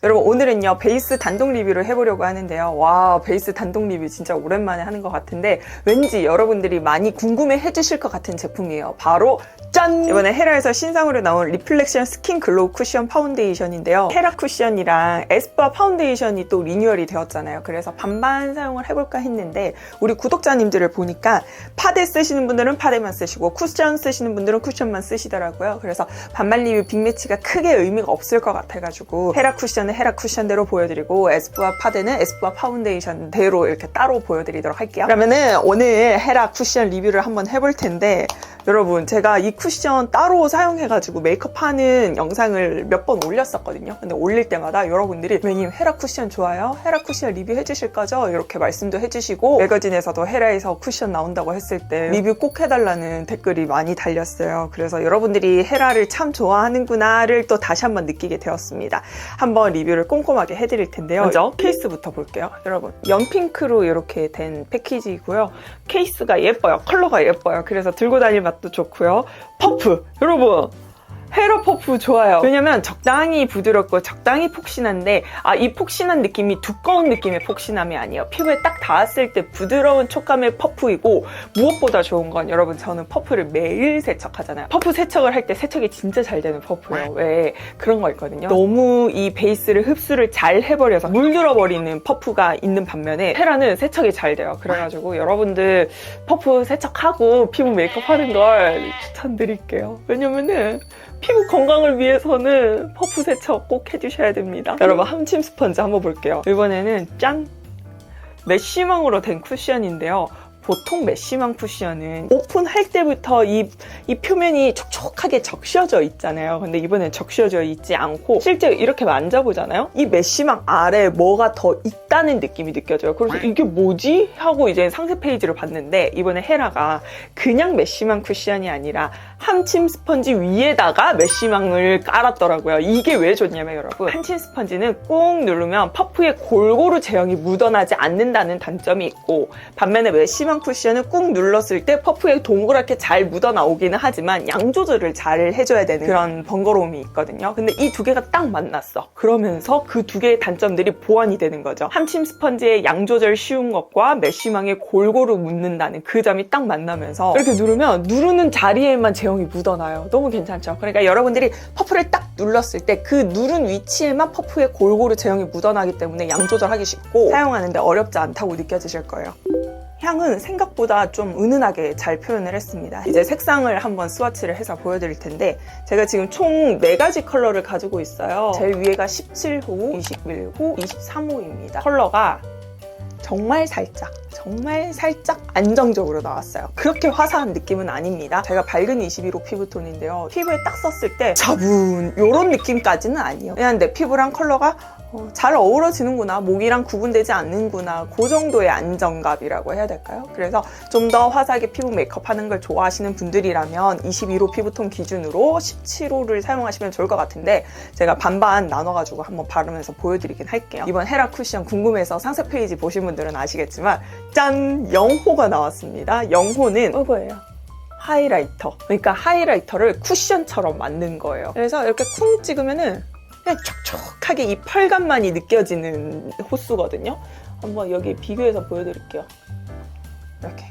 여러분 오늘은요 베이스 단독 리뷰를 해보려고 하는데요. 와, 베이스 단독 리뷰 진짜 오랜만에 하는 것 같은데 왠지 여러분들이 많이 궁금해 해주실 것 같은 제품이에요. 바로 짠! 이번에 헤라에서 신상으로 나온 리플렉션 스킨 글로우 쿠션 파운데이션인데요. 헤라 쿠션이랑 에스쁘아 파운데이션이 또 리뉴얼이 되었잖아요. 그래서 반반 사용을 해볼까 했는데 우리 구독자님들을 보니까 파데 쓰시는 분들은 파데만 쓰시고 쿠션 쓰시는 분들은 쿠션만 쓰시더라고요. 그래서 반반 리뷰 빅매치가 크게 의미가 없을 것 같아가지고 헤라 쿠션은 헤라 쿠션대로 보여드리고 에스쁘아 파데는 에스쁘아 파운데이션대로 이렇게 따로 보여드리도록 할게요. 그러면은 오늘 헤라 쿠션 리뷰를 한번 해볼 텐데 여러분 제가 이 쿠션 따로 사용해가지고 메이크업 하는 영상을 몇 번 올렸었거든요. 근데 올릴 때마다 여러분들이 매님 헤라 쿠션 좋아요? 헤라 쿠션 리뷰 해주실 거죠? 이렇게 말씀도 해주시고 매거진에서도 헤라에서 쿠션 나온다고 했을 때 리뷰 꼭 해달라는 댓글이 많이 달렸어요. 그래서 여러분들이 헤라를 참 좋아하는구나를 또 다시 한번 느끼게 되었습니다. 한번 리뷰를 꼼꼼하게 해드릴 텐데요. 먼저 케이스부터 볼게요. 여러분 연핑크로 이렇게 된 패키지이고요. 케이스가 예뻐요. 컬러가 예뻐요. 그래서 들고 다닐 맛도 좋고요. 퍼프! 여러분! 헤라 퍼프 좋아요. 왜냐면 적당히 부드럽고 적당히 폭신한데 이 폭신한 느낌이 두꺼운 느낌의 폭신함이 아니에요. 피부에 딱 닿았을 때 부드러운 촉감의 퍼프이고 무엇보다 좋은 건 여러분 저는 퍼프를 매일 세척하잖아요. 퍼프 세척을 할 때 세척이 진짜 잘 되는 퍼프예요. 왜 그런 거 있거든요. 너무 이 베이스를 흡수를 잘 해버려서 물들어버리는 퍼프가 있는 반면에 헤라는 세척이 잘 돼요. 그래가지고 여러분들 퍼프 세척하고 피부 메이크업 하는 걸 추천드릴게요. 왜냐면은 피부 건강을 위해서는 퍼프 세척 꼭 해주셔야 됩니다. 여러분 함침 스펀지 한번 볼게요. 이번에는 짠! 메쉬망으로 된 쿠션인데요. 보통 메쉬망 쿠션은 오픈할 때부터 이 표면이 촉촉하게 적셔져 있잖아요. 근데 이번엔 적셔져 있지 않고 실제 이렇게 만져보잖아요. 이 메쉬망 아래에 뭐가 더 있다는 느낌이 느껴져요. 그래서 이게 뭐지? 하고 이제 상세 페이지를 봤는데 이번에 헤라가 그냥 메쉬망 쿠션이 아니라 함침 스펀지 위에다가 메쉬망을 깔았더라고요. 이게 왜 좋냐면 여러분 함침 스펀지는 꾹 누르면 퍼프에 골고루 제형이 묻어나지 않는다는 단점이 있고 반면에 메쉬망 쿠션은 꾹 눌렀을 때 퍼프에 동그랗게 잘 묻어나오기는 하지만 양 조절을 잘 해줘야 되는 그런 번거로움이 있거든요. 근데 이 두 개가 딱 만났어. 그러면서 그 두 개의 단점들이 보완이 되는 거죠. 함침 스펀지의 양 조절 쉬운 것과 메쉬망에 골고루 묻는다는 그 점이 딱 만나면서 이렇게 누르면 누르는 자리에만 제형이 묻어나요. 너무 괜찮죠? 그러니까 여러분들이 퍼프를 딱 눌렀을 때 그 누른 위치에만 퍼프에 골고루 제형이 묻어나기 때문에 양 조절하기 쉽고 사용하는데 어렵지 않다고 느껴지실 거예요. 향은 생각보다 좀 은은하게 잘 표현을 했습니다. 이제 색상을 한번 스와치를 해서 보여드릴 텐데 제가 지금 총 4가지 컬러를 가지고 있어요. 제일 위에가 17호, 21호, 23호입니다. 컬러가 정말 살짝 안정적으로 나왔어요. 그렇게 화사한 느낌은 아닙니다. 제가 밝은 21호 피부톤인데요. 피부에 딱 썼을 때 차분 이런 느낌까지는 아니에요. 그냥 내 피부랑 컬러가 잘 어우러지는구나, 목이랑 구분되지 않는구나, 그 정도의 안정감이라고 해야 될까요? 그래서 좀 더 화사하게 피부 메이크업 하는 걸 좋아하시는 분들이라면 21호 피부톤 기준으로 17호를 사용하시면 좋을 것 같은데 제가 반반 나눠가지고 한번 바르면서 보여드리긴 할게요. 이번 헤라 쿠션 궁금해서 상세 페이지 보신 분들은 아시겠지만 짠! 0호가 나왔습니다. 0호는 이거예요. 하이라이터. 그러니까 하이라이터를 쿠션처럼 만든 거예요. 그래서 이렇게 쿵 찍으면은 그냥 촉촉하게 이 펄감만이 느껴지는 호수거든요. 한번 여기 비교해서 보여드릴게요. 이렇게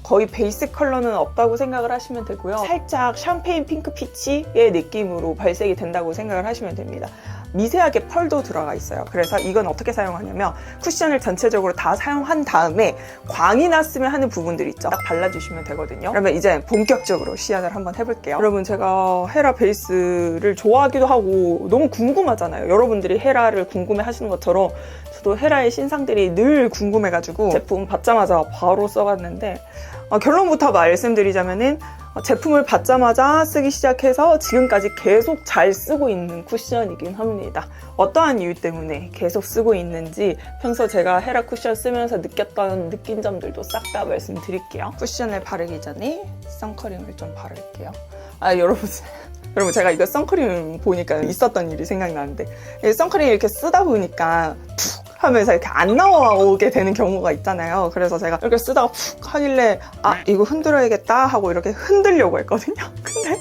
거의 베이스 컬러는 없다고 생각을 하시면 되고요. 살짝 샴페인 핑크 피치의 느낌으로 발색이 된다고 생각을 하시면 됩니다. 미세하게 펄도 들어가 있어요. 그래서 이건 어떻게 사용하냐면 쿠션을 전체적으로 다 사용한 다음에 광이 났으면 하는 부분들 있죠. 딱 발라주시면 되거든요. 그러면 이제 본격적으로 시연을 한번 해볼게요. 여러분 제가 헤라 베이스를 좋아하기도 하고 너무 궁금하잖아요. 여러분들이 헤라를 궁금해 하시는 것처럼 저도 헤라의 신상들이 늘 궁금해가지고 제품 받자마자 바로 써봤는데 결론부터 말씀드리자면은 제품을 받자마자 쓰기 시작해서 지금까지 계속 잘 쓰고 있는 쿠션이긴 합니다. 어떠한 이유 때문에 계속 쓰고 있는지 평소 제가 헤라 쿠션 쓰면서 느낀 점들도 싹 다 말씀드릴게요. 쿠션을 바르기 전에 선크림을 좀 바를게요. 여러분 제가 이거 선크림 보니까 있었던 일이 생각나는데 선크림 이렇게 쓰다 보니까 푹 하면서 이렇게 안 나오게 되는 경우가 있잖아요. 그래서 제가 이렇게 쓰다가 푹 하길래 이거 흔들어야겠다 하고 이렇게 흔들려고 했거든요. 근데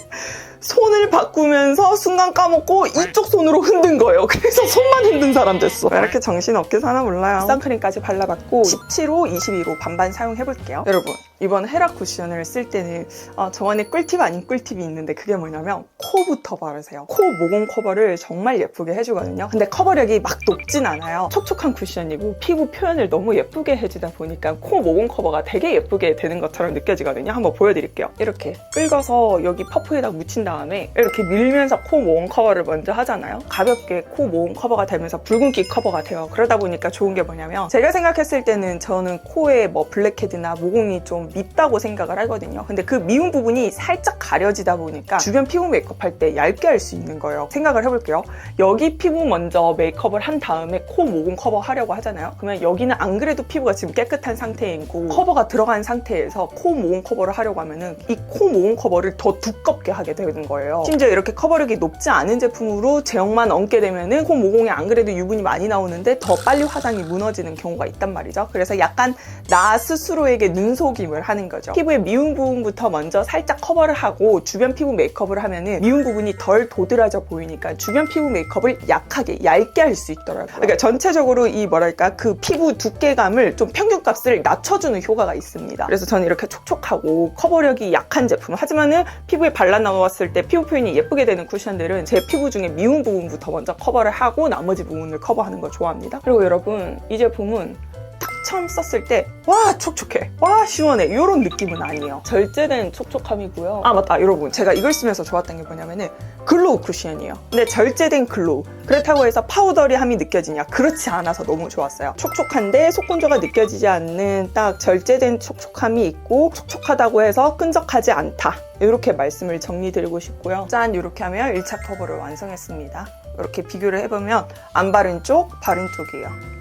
손을 바꾸면서 순간 까먹고 이쪽 손으로 흔든 거예요. 그래서 손만 흔든 사람 됐어. 왜 이렇게 정신없게 사나 몰라요. 선크림까지 발라봤고 17호, 22호 반반 사용해볼게요. 여러분, 이번 헤라 쿠션을 쓸 때는 저만의 꿀팁 아닌 꿀팁이 있는데 그게 뭐냐면 코부터 바르세요. 코 모공 커버를 정말 예쁘게 해주거든요. 근데 커버력이 막 높진 않아요. 촉촉한 쿠션이고 피부 표현을 너무 예쁘게 해주다 보니까 코 모공 커버가 되게 예쁘게 되는 것처럼 느껴지거든요. 한번 보여드릴게요. 이렇게 긁어서 여기 퍼프에다 묻힌 다음에 이렇게 밀면서 코 모공 커버를 먼저 하잖아요. 가볍게 코 모공 커버가 되면서 붉은기 커버가 돼요. 그러다 보니까 좋은 게 뭐냐면 제가 생각했을 때는 저는 코에 뭐 블랙헤드나 모공이 좀 밉다고 생각을 하거든요. 근데 그 미운 부분이 살짝 가려지다 보니까 주변 피부 메이크업 할 때 얇게 할 수 있는 거예요. 생각을 해볼게요. 여기 피부 먼저 메이크업을 한 다음에 코 모공 커버 하려고 하잖아요. 그러면 여기는 안 그래도 피부가 지금 깨끗한 상태이고 커버가 들어간 상태에서 코 모공 커버를 하려고 하면은 이 코 모공 커버를 더 두껍게 하게 되는 거예요. 심지어 이렇게 커버력이 높지 않은 제품으로 제형만 얹게 되면은 코 모공에 안 그래도 유분이 많이 나오는데 더 빨리 화장이 무너지는 경우가 있단 말이죠. 그래서 약간 나 스스로에게 눈속임을 하는 거죠. 피부의 미운 부분부터 먼저 살짝 커버를 하고 주변 피부 메이크업을 하면은 미운 부분이 덜 도드라져 보이니까 주변 피부 메이크업을 약하게 얇게 할 수 있더라고요. 그러니까 전체적으로 이 뭐랄까 그 피부 두께감을 좀 평균값을 낮춰주는 효과가 있습니다. 그래서 저는 이렇게 촉촉하고 커버력이 약한 제품, 하지만은 피부에 발라 나왔을 때 피부 표현이 예쁘게 되는 쿠션들은 제 피부 중에 미운 부분부터 먼저 커버를 하고 나머지 부분을 커버하는 걸 좋아합니다. 그리고 여러분, 이 제품은 딱 처음 썼을 때 와 촉촉해, 와 시원해, 이런 느낌은 아니에요. 절제된 촉촉함이고요. 아 맞다, 여러분, 제가 이걸 쓰면서 좋았던 게 뭐냐면은 글로우 쿠션이에요. 근데 절제된 글로우, 그렇다고 해서 파우더리함이 느껴지냐? 그렇지 않아서 너무 좋았어요. 촉촉한데 속건조가 느껴지지 않는 딱 절제된 촉촉함이 있고 촉촉하다고 해서 끈적하지 않다, 이렇게 말씀을 정리드리고 싶고요. 짠, 이렇게 하면 1차 커버를 완성했습니다. 이렇게 비교를 해보면 안 바른 쪽, 바른 쪽이에요.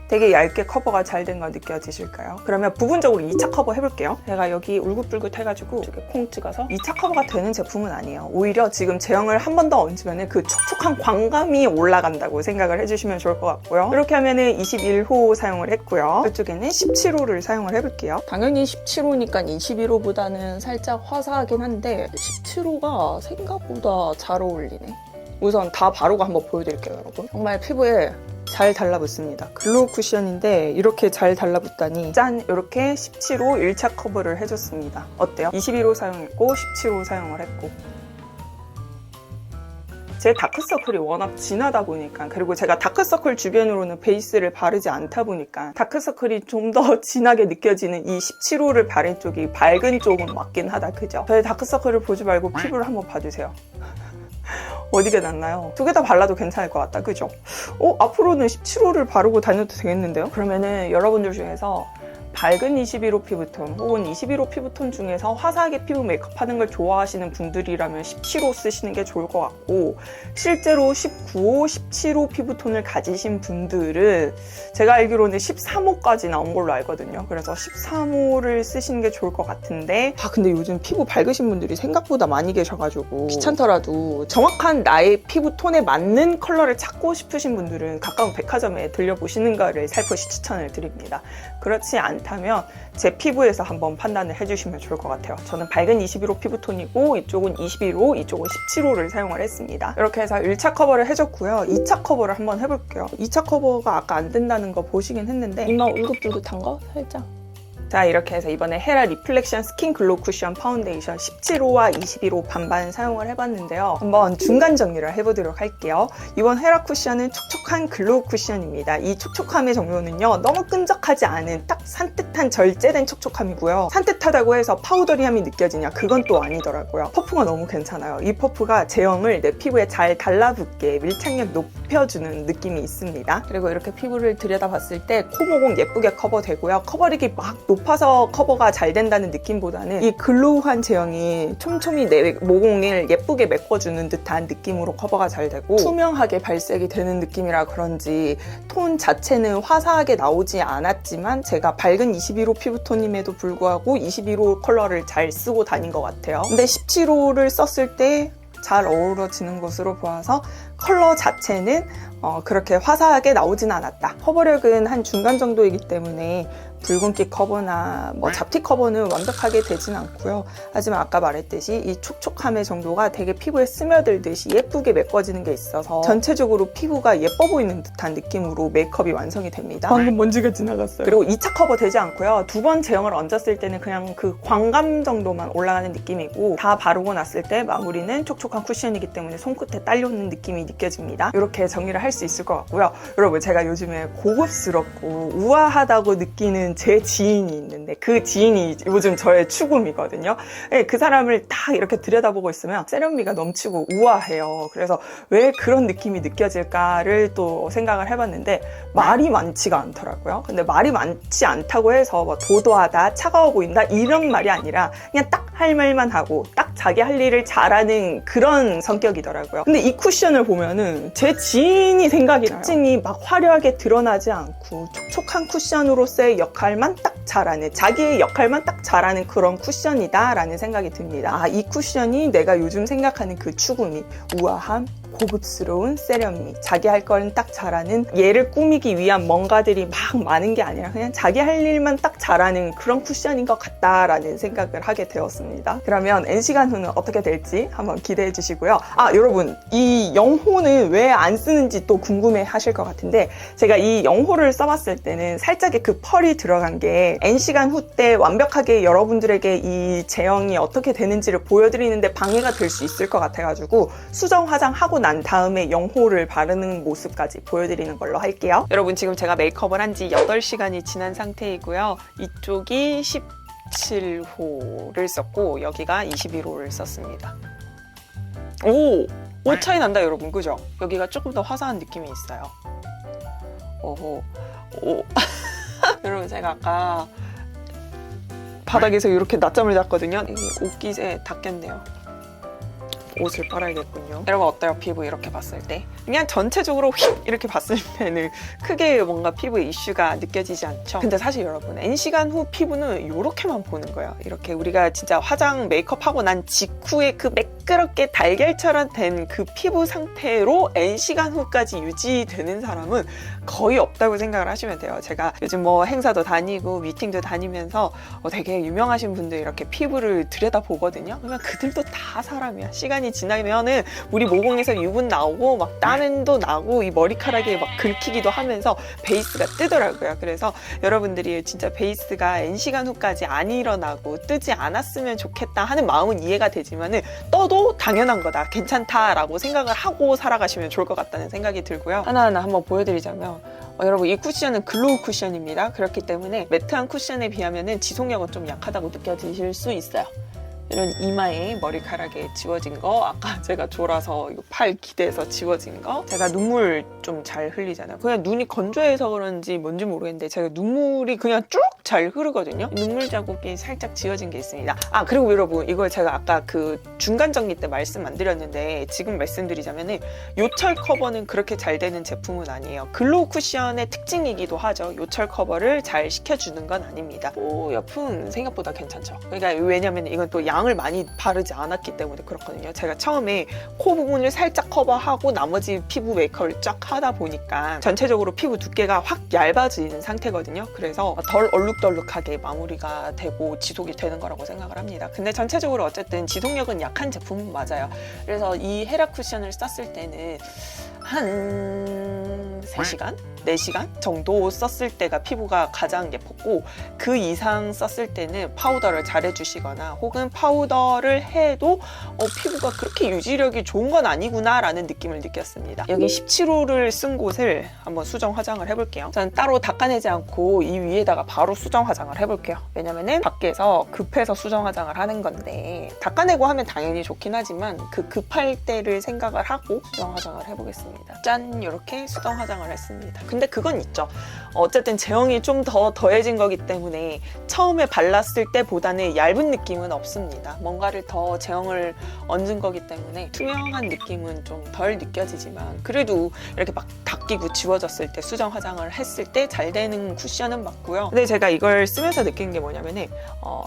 되게 얇게 커버가 잘 된 거 느껴지실까요? 그러면 부분적으로 2차 커버 해볼게요. 제가 여기 울긋불긋 해가지고 이렇게 콩 찍어서 2차 커버가 되는 제품은 아니에요. 오히려 지금 제형을 한 번 더 얹으면 그 촉촉한 광감이 올라간다고 생각을 해주시면 좋을 것 같고요. 이렇게 하면은 21호 사용을 했고요. 이쪽에는 17호를 사용을 해볼게요. 당연히 17호니까 21호보다는 살짝 화사하긴 한데 17호가 생각보다 잘 어울리네. 우선 다 바르고 한번 보여드릴게요, 여러분. 정말 피부에 잘 달라붙습니다. 글로우 쿠션인데 이렇게 잘 달라붙다니 짠! 이렇게 17호 1차 커버를 해줬습니다. 어때요? 21호 사용했고 17호 사용을 했고 제 다크서클이 워낙 진하다 보니까, 그리고 제가 다크서클 주변으로는 베이스를 바르지 않다 보니까 다크서클이 좀 더 진하게 느껴지는 이 17호를 바른 쪽이 밝은 쪽은 맞긴 하다, 그죠? 저의 다크서클을 보지 말고 피부를 한번 봐주세요. 어디가 낫나요? 두 개 다 발라도 괜찮을 것 같다, 그죠? 앞으로는 17호를 바르고 다녀도 되겠는데요? 그러면은 여러분들 중에서 밝은 21호 피부톤 혹은 21호 피부톤 중에서 화사하게 피부 메이크업 하는 걸 좋아하시는 분들이라면 17호 쓰시는 게 좋을 것 같고, 실제로 19호, 17호 피부톤을 가지신 분들은 제가 알기로는 13호까지 나온 걸로 알거든요. 그래서 13호를 쓰시는 게 좋을 것 같은데, 근데 요즘 피부 밝으신 분들이 생각보다 많이 계셔가지고 귀찮더라도 정확한 나의 피부톤에 맞는 컬러를 찾고 싶으신 분들은 가까운 백화점에 들려보시는 거를 살포시 추천을 드립니다. 그렇지 않다면 제 피부에서 한번 판단을 해주시면 좋을 것 같아요. 저는 밝은 21호 피부톤이고 이쪽은 21호, 이쪽은 17호를 사용을 했습니다. 이렇게 해서 1차 커버를 해줬고요. 2차 커버를 한번 해볼게요. 2차 커버가 아까 안 된다는 거 보시긴 했는데 이마 울긋불긋한 거 살짝. 자, 이렇게 해서 이번에 헤라 리플렉션 스킨 글로우 쿠션 파운데이션 17호와 21호 반반 사용을 해봤는데요. 한번 중간 정리를 해보도록 할게요. 이번 헤라 쿠션은 촉촉한 글로우 쿠션입니다. 이 촉촉함의 정도는요, 너무 끈적하지 않은 딱 산뜻한 절제된 촉촉함이고요. 산뜻하다고 해서 파우더리함이 느껴지냐? 그건 또 아니더라고요. 퍼프가 너무 괜찮아요. 이 퍼프가 제형을 내 피부에 잘 달라붙게 밀착력 높여주는 느낌이 있습니다. 그리고 이렇게 피부를 들여다봤을 때 코모공 예쁘게 커버되고요. 커버력이 막 높아서 커버가 잘 된다는 느낌보다는 이 글로우한 제형이 촘촘히 내 모공을 예쁘게 메꿔주는 듯한 느낌으로 커버가 잘 되고 투명하게 발색이 되는 느낌이라 그런지 톤 자체는 화사하게 나오지 않았지만 제가 밝은 21호 피부톤임에도 불구하고 21호 컬러를 잘 쓰고 다닌 것 같아요. 근데 17호를 썼을 때 잘 어우러지는 것으로 보아서 컬러 자체는 그렇게 화사하게 나오진 않았다. 커버력은 한 중간 정도이기 때문에 붉은기 커버나 뭐 잡티 커버는 완벽하게 되진 않고요. 하지만 아까 말했듯이 이 촉촉함의 정도가 되게 피부에 스며들듯이 예쁘게 메꿔지는 게 있어서 전체적으로 피부가 예뻐 보이는 듯한 느낌으로 메이크업이 완성이 됩니다. 방금 먼지가 지나갔어요. 그리고 2차 커버 되지 않고요. 2번 제형을 얹었을 때는 그냥 그 광감 정도만 올라가는 느낌이고, 다 바르고 났을 때 마무리는 촉촉한 쿠션이기 때문에 손끝에 딸려오는 느낌이 느껴집니다. 이렇게 정리를 할 수 있을 것 같고요. 여러분, 제가 요즘에 고급스럽고 우아하다고 느끼는 제 지인이 있는데, 그 지인이 요즘 저의 추구미거든요. 네, 그 사람을 딱 이렇게 들여다보고 있으면 세련미가 넘치고 우아해요. 그래서 왜 그런 느낌이 느껴질까를 또 생각을 해봤는데, 말이 많지가 않더라고요. 근데 말이 많지 않다고 해서 뭐 도도하다, 차가워 보인다 이런 말이 아니라 그냥 딱 할 말만 하고 딱 자기 할 일을 잘하는 그런 성격이더라고요. 근데 이 쿠션을 보면은 제 지인이 생각이 나요. 특징이 막 화려하게 드러나지 않고 촉촉한 쿠션으로서의 역할만 딱 잘하는, 자기의 역할만 딱 잘하는 그런 쿠션이다 라는 생각이 듭니다. 이 쿠션이 내가 요즘 생각하는 그 추구미, 우아함, 고급스러운 세련미, 자기 할 거는 딱 잘하는, 얘를 꾸미기 위한 뭔가들이 막 많은 게 아니라 그냥 자기 할 일만 딱 잘하는 그런 쿠션인 것 같다라는 생각을 하게 되었습니다. 그러면 N시간 후는 어떻게 될지 한번 기대해 주시고요. 여러분, 이 영호는 왜 안 쓰는지 또 궁금해 하실 것 같은데, 제가 이 영호를 써봤을 때는 살짝의 그 펄이 들어간 게 N시간 후 때 완벽하게 여러분들에게 이 제형이 어떻게 되는지를 보여드리는데 방해가 될 수 있을 것 같아가지고 수정 화장하고 난 다음에 영호를 바르는 모습까지 보여드리는 걸로 할게요. 여러분, 지금 제가 메이크업을 한 지 8시간이 지난 상태이고요. 이쪽이 17호를 썼고 여기가 21호를 썼습니다. 옷 차이 난다 여러분, 그죠? 여기가 조금 더 화사한 느낌이 있어요. 오호. 여러분, 제가 아까 바닥에서 이렇게 낮잠을 잤거든요. 옷깃에 닿겠네요. 옷을 빨아야겠군요. 여러분, 어때요? 피부 이렇게 봤을 때? 그냥 전체적으로 휙 이렇게 봤을 때는 크게 뭔가 피부에 이슈가 느껴지지 않죠? 근데 사실 여러분, N시간 후 피부는 이렇게만 보는 거예요. 이렇게 우리가 진짜 화장 메이크업 하고 난 직후에 그 매끄럽게 달걀처럼 된 그 피부 상태로 N시간 후까지 유지되는 사람은 거의 없다고 생각을 하시면 돼요. 제가 요즘 뭐 행사도 다니고 미팅도 다니면서 되게 유명하신 분들 이렇게 피부를 들여다보거든요. 그러면 그들도 다 사람이야. 시간이 지나면은 우리 모공에서 유분 나오고 막 땀도 나고 이 머리카락에 막 긁히기도 하면서 베이스가 뜨더라고요. 그래서 여러분들이 진짜 베이스가 N시간 후까지 안 일어나고 뜨지 않았으면 좋겠다 하는 마음은 이해가 되지만은 떠도 당연한 거다, 괜찮다라고 생각을 하고 살아가시면 좋을 것 같다는 생각이 들고요. 하나하나 한번 보여드리자면 여러분, 이 쿠션은 글로우 쿠션입니다. 그렇기 때문에 매트한 쿠션에 비하면 지속력은 좀 약하다고 느껴지실 수 있어요. 이런 이마에 머리카락에 지워진 거, 아까 제가 졸아서 이거 팔 기대서 지워진 거, 제가 눈물 좀 잘 흘리잖아요. 그냥 눈이 건조해서 그런지 뭔지 모르겠는데 제가 눈물이 그냥 쭉 잘 흐르거든요. 눈물 자국이 살짝 지워진 게 있습니다. 그리고 여러분, 이걸 제가 아까 그 중간 정리 때 말씀 안 드렸는데 지금 말씀드리자면은 요철 커버는 그렇게 잘 되는 제품은 아니에요. 글로우 쿠션의 특징이기도 하죠. 요철 커버를 잘 시켜주는 건 아닙니다. 여품 생각보다 괜찮죠. 그러니까 왜냐면 이건 또 양을 많이 바르지 않았기 때문에 그렇거든요. 제가 처음에 코 부분을 살짝 커버하고 나머지 피부 메이크업을 쫙 하다 보니까 전체적으로 피부 두께가 확 얇아지는 상태거든요. 그래서 덜 얼룩덜룩하게 마무리가 되고 지속이 되는 거라고 생각을 합니다. 근데 전체적으로 어쨌든 지속력은 약한 제품은 맞아요. 그래서 이 헤라 쿠션을 썼을 때는 한 3시간? 4시간 정도 썼을 때가 피부가 가장 예뻤고, 그 이상 썼을 때는 파우더를 잘 해주시거나 혹은 파우더를 해도 피부가 그렇게 유지력이 좋은 건 아니구나 라는 느낌을 느꼈습니다. 여기 17호를 쓴 곳을 한번 수정 화장을 해볼게요. 저는 따로 닦아내지 않고 이 위에다가 바로 수정 화장을 해볼게요. 왜냐면은 밖에서 급해서 수정 화장을 하는 건데, 닦아내고 하면 당연히 좋긴 하지만 그 급할 때를 생각을 하고 수정 화장을 해보겠습니다. 짠! 이렇게 수정 화장을 했습니다. 근데 그건 있죠. 어쨌든 제형이 좀 더 더해진 거기 때문에 처음에 발랐을 때보다는 얇은 느낌은 없습니다. 뭔가를 더 제형을 얹은 거기 때문에 투명한 느낌은 좀 덜 느껴지지만 그래도 이렇게 막 닦이고 지워졌을 때 수정 화장을 했을 때 잘 되는 쿠션은 맞고요. 근데 제가 이걸 쓰면서 느낀 게 뭐냐면은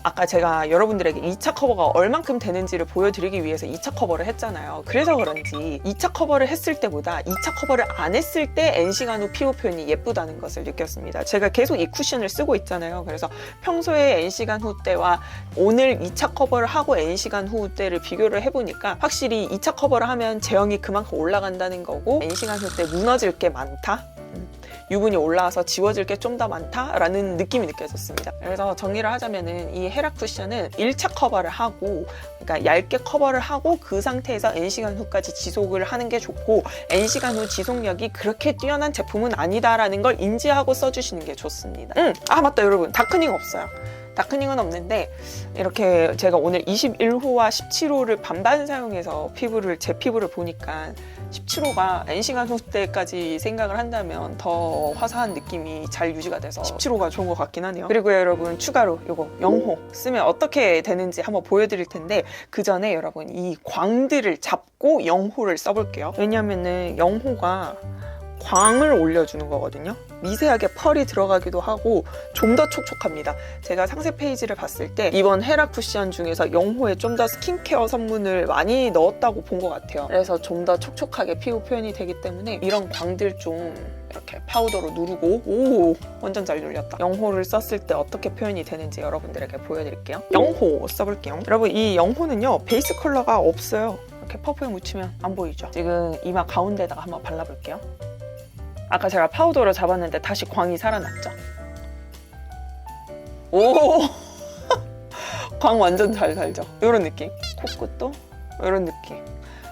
아까 제가 여러분들에게 2차 커버가 얼만큼 되는지를 보여드리기 위해서 2차 커버를 했잖아요. 그래서 그런지 2차 커버를 했을 때보다 2차 커버를 안 했을 때 N시간 후 피부 표현이 예쁘다는 것을 느꼈습니다. 제가 계속 이 쿠션을 쓰고 있잖아요. 그래서 평소에 N시간 후 때와 오늘 2차 커버를 하고 N시간 후 때를 비교를 해보니까 확실히 2차 커버를 하면 제형이 그만큼 올라간다는 거고 N시간 후 때 무너질 게 많다. 유분이 올라와서 지워질 게 좀 더 많다라는 느낌이 느껴졌습니다. 그래서 정리를 하자면은 이 헤라 쿠션은 1차 커버를 하고, 그러니까 얇게 커버를 하고 그 상태에서 N시간 후까지 지속을 하는 게 좋고, N시간 후 지속력이 그렇게 뛰어난 제품은 아니다라는 걸 인지하고 써주시는 게 좋습니다. 아 맞다 여러분, 다크닝 없어요. 다크닝은 없는데 이렇게 제가 오늘 21호와 17호를 반반 사용해서 제 피부를 보니까 17호가 N시간 후 때까지 생각을 한다면 더 화사한 느낌이 잘 유지가 돼서 17호가 좋은 것 같긴 하네요. 그리고 여러분 추가로 요거 영호 쓰면 어떻게 되는지 한번 보여드릴 텐데 그 전에 여러분 이 광들을 잡고 영호를 써볼게요. 왜냐면은 영호가 광을 올려주는 거거든요. 미세하게 펄이 들어가기도 하고 좀 더 촉촉합니다. 제가 상세 페이지를 봤을 때 이번 헤라 쿠션 중에서 영호에 좀 더 스킨케어 성분을 많이 넣었다고 본 것 같아요. 그래서 좀 더 촉촉하게 피부 표현이 되기 때문에 이런 광들 좀 이렇게 파우더로 누르고, 오 완전 잘 눌렸다. 영호를 썼을 때 어떻게 표현이 되는지 여러분들에게 보여드릴게요. 영호 써볼게요. 여러분 이 영호는요 베이스 컬러가 없어요. 이렇게 퍼프에 묻히면 안 보이죠? 지금 이마 가운데다가 한번 발라볼게요. 아까 제가 파우더로 잡았는데 다시 광이 살아났죠? 오! 광 완전 잘 살죠? 이런 느낌. 코끝도 이런 느낌.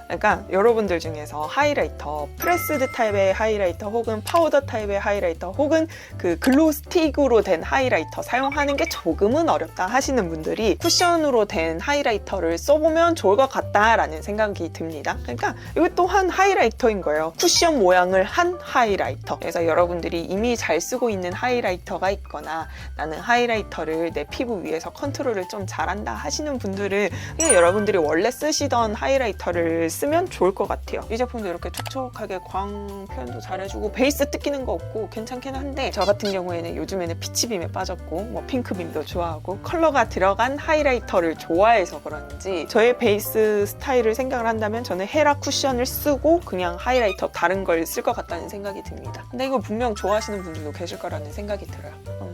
그러니까 여러분들 중에서 하이라이터, 프레스드 타입의 하이라이터 혹은 파우더 타입의 하이라이터 혹은 그 글로우 스틱으로 된 하이라이터 사용하는 게 조금은 어렵다 하시는 분들이 쿠션으로 된 하이라이터를 써보면 좋을 것 같다라는 생각이 듭니다. 그러니까 이거 또한 하이라이터인 거예요. 쿠션 모양을 한 하이라이터. 그래서 여러분들이 이미 잘 쓰고 있는 하이라이터가 있거나 나는 하이라이터를 내 피부 위에서 컨트롤을 좀 잘한다 하시는 분들은 그냥 여러분들이 원래 쓰시던 하이라이터를 쓰면 좋을 것 같아요. 이 제품도 이렇게 촉촉하게 광 표현도 잘해주고 베이스 뜯기는 거 없고 괜찮긴 한데 저 같은 경우에는 요즘에는 피치빔에 빠졌고 뭐 핑크빔도 좋아하고 컬러가 들어간 하이라이터를 좋아해서 그런지 저의 베이스 스타일을 생각을 한다면 저는 헤라 쿠션을 쓰고 그냥 하이라이터 다른 걸 쓸 것 같다는 생각이 듭니다. 근데 이거 분명 좋아하시는 분들도 계실 거라는 생각이 들어요.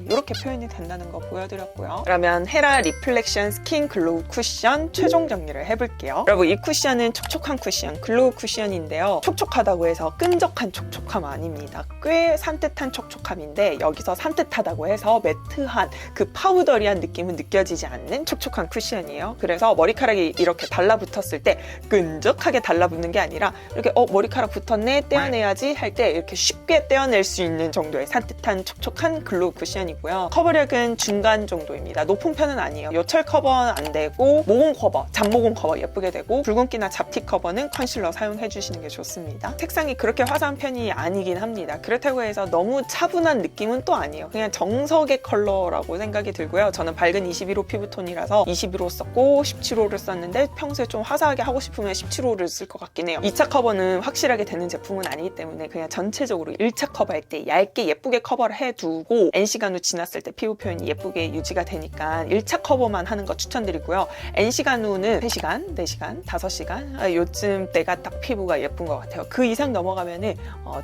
이렇게 표현이 된다는 거 보여드렸고요. 그러면 헤라 리플렉션 스킨 글로우 쿠션 최종 정리를 해볼게요. 여러분 이 쿠션은 촉촉한 쿠션, 글로우 쿠션인데요. 촉촉하다고 해서 끈적한 촉촉함 아닙니다. 꽤 산뜻한 촉촉함인데 여기서 산뜻하다고 해서 매트한 그 파우더리한 느낌은 느껴지지 않는 촉촉한 쿠션이에요. 그래서 머리카락이 이렇게 달라붙었을 때 끈적하게 달라붙는 게 아니라 이렇게 머리카락 붙었네 떼어내야지 할 때 이렇게 쉽게 떼어낼 수 있는 정도의 산뜻한 촉촉한 글로우 쿠션이고요. 커버력은 중간 정도입니다. 높은 편은 아니에요. 요철 커버는 안 되고 모공 커버, 잡모공 커버 예쁘게 되고 붉은기나 잡티 커버는 컨실러 사용해 주시는 게 좋습니다. 색상이 그렇게 화사한 편이 아니긴 합니다. 그렇다고 해서 너무 차분한 느낌은 또 아니에요. 그냥 정석의 컬러라고 생각이 들고요. 저는 밝은 21호 피부톤이라서 21호 썼고 17호를 썼는데 평소에 좀 화사하게 하고 싶으면 17호를 쓸 것 같긴 해요. 2차 커버는 확실하게 되는 제품은 아니기 때문에 그냥 전체적으로 1차 커버할 때 얇게 예쁘게 커버를 해두고 N시간 후 지났을 때 피부 표현이 예쁘게 유지가 되니까 1차 커버만 하는 거 추천드리고요. N시간 후는 3시간, 4시간, 5시간 요즘 때가 딱 피부가 예쁜 것 같아요. 그 이상 넘어가면은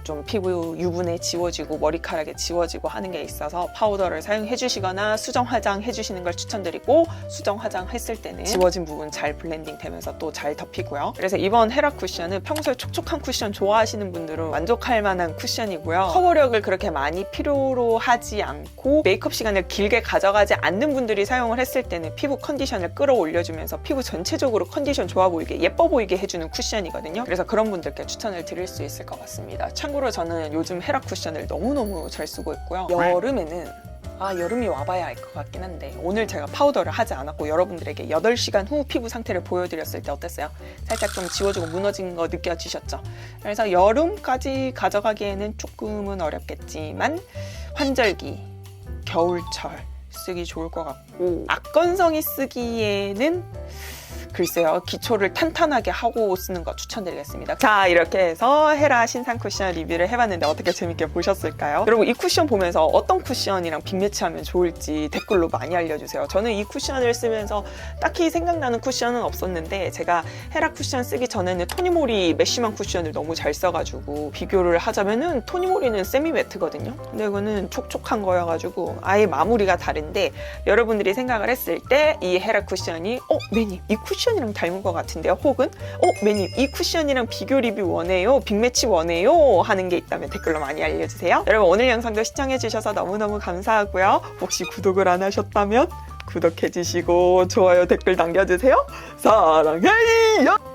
좀 피부 유분에 지워지고 머리카락에 지워지고 하는 게 있어서 파우더를 사용해 주시거나 수정 화장 해주시는 걸 추천드리고 수정 화장 했을 때는 지워진 부분 잘 블렌딩 되면서 또 잘 덮이고요. 그래서 이번 헤라 쿠션은 평소에 촉촉한 쿠션 좋아하시는 분들은 만족할 만한 쿠션이고요. 커버력을 그렇게 많이 필요로 하지 않고 메이크업 시간을 길게 가져가지 않는 분들이 사용을 했을 때는 피부 컨디션을 끌어올려주면서 피부 전체적으로 컨디션 좋아 보이게 예뻐 보이게 해주는 쿠션이거든요. 그래서 그런 분들께 추천을 드릴 수 있을 것 같습니다. 참고로 저는 요즘 헤라 쿠션을 너무너무 잘 쓰고 있고요. 여름에는 여름이 와봐야 알 것 같긴 한데 오늘 제가 파우더를 하지 않았고 여러분들에게 8시간 후 피부 상태를 보여드렸을 때 어땠어요? 살짝 좀 지워지고 무너진 거 느껴지셨죠? 그래서 여름까지 가져가기에는 조금은 어렵겠지만 환절기, 겨울철 쓰기 좋을 것 같고 악건성이 쓰기에는 글쎄요, 기초를 탄탄하게 하고 쓰는 거 추천드리겠습니다. 자, 이렇게 해서 헤라 신상 쿠션 리뷰를 해봤는데 어떻게 재밌게 보셨을까요? 여러분, 이 쿠션 보면서 어떤 쿠션이랑 빅매치하면 좋을지 댓글로 많이 알려주세요. 저는 이 쿠션을 쓰면서 딱히 생각나는 쿠션은 없었는데 제가 헤라 쿠션 쓰기 전에는 토니모리 메쉬망 쿠션을 너무 잘 써가지고 비교를 하자면은 토니모리는 세미 매트거든요. 근데 이거는 촉촉한 거여가지고 아예 마무리가 다른데, 여러분들이 생각을 했을 때 이 헤라 쿠션이 매님 이 쿠션이랑 닮은 것 같은데요, 혹은 매님 이 쿠션이랑 비교 리뷰 원해요, 빅매치 원해요 하는 게 있다면 댓글로 많이 알려주세요. 여러분, 오늘 영상도 시청해주셔서 너무너무 감사하고요. 혹시 구독을 안 하셨다면 구독해주시고 좋아요, 댓글 남겨주세요. 사랑해요.